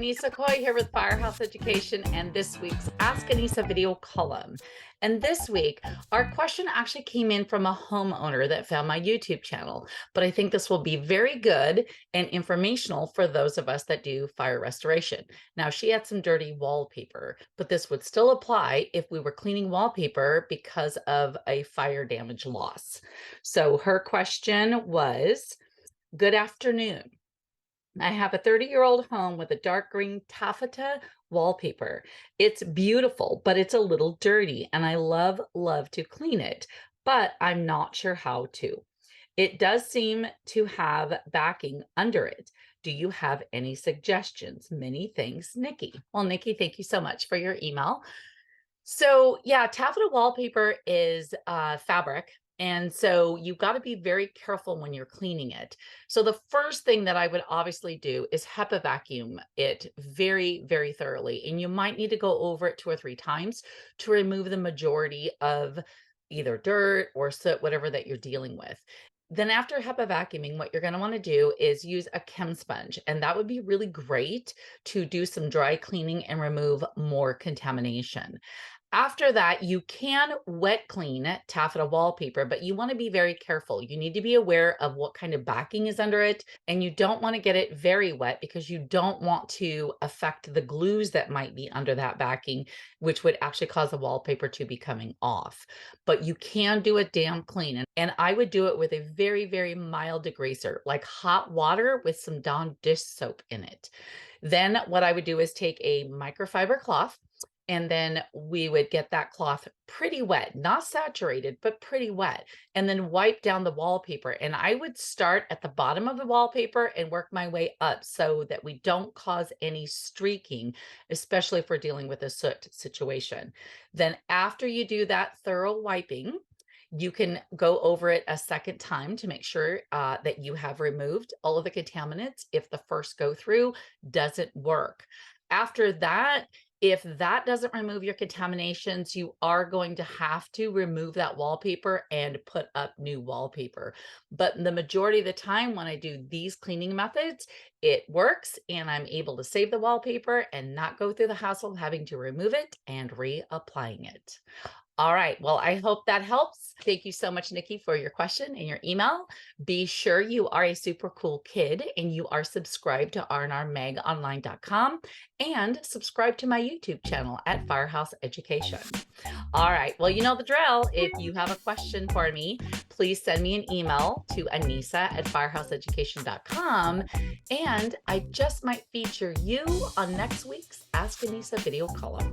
Annissa Coy here with Firehouse Education and this week's Ask Annissa video column. And this week, our question actually came in from a homeowner that found my YouTube channel, but I think this will be very good and informational for those of us that do fire restoration. Now, she had some dirty wallpaper, but this would still apply if we were cleaning wallpaper because of a fire damage loss. So her question was, good afternoon. I have a 30-year-old home with a dark green taffeta wallpaper. It's beautiful, but it's a little dirty, and I love to clean it, but I'm not sure how to. It does seem to have backing under it. Do you have any suggestions? Many thanks, Nikki. Well, Nikki, thank you so much for your email. So yeah, taffeta wallpaper is fabric. And so you've got to be very careful when you're cleaning it. So the first thing that I would obviously do is HEPA vacuum it very thoroughly. And you might need to go over it 2 or 3 times to remove the majority of either dirt or soot, whatever that you're dealing with. Then after HEPA vacuuming, what you're going to want to do is use a chem sponge. And that would be really great to do some dry cleaning and remove more contamination. After that, you can wet clean taffeta wallpaper, but you want to be very careful. You need to be aware of what kind of backing is under it, and you don't want to get it very wet because you don't want to affect the glues that might be under that backing, which would actually cause the wallpaper to be coming off. But you can do a damp clean, and I would do it with a very mild degreaser, like hot water with some Dawn dish soap in it. Then what I would do is take a microfiber cloth, and then we would get that cloth pretty wet, not saturated, but pretty wet, and then wipe down the wallpaper. And I would start at the bottom of the wallpaper and work my way up so that we don't cause any streaking, especially if we're dealing with a soot situation. Then after you do that thorough wiping, you can go over it a second time to make sure that you have removed all of the contaminants if the first go through doesn't work. After that, if that doesn't remove your contaminations, you are going to have to remove that wallpaper and put up new wallpaper. But the majority of the time when I do these cleaning methods, it works and I'm able to save the wallpaper and not go through the hassle of having to remove it and reapplying it. All right. Well, I hope that helps. Thank you so much, Nikki, for your question and your email. Be sure you are a super cool kid and you are subscribed to rnrmagonline.com and subscribe to my YouTube channel at Firehouse Education. All right. Well, you know the drill. If you have a question for me, please send me an email to Annissa@firehouseeducation.com. And I just might feature you on next week's Ask Annissa video column.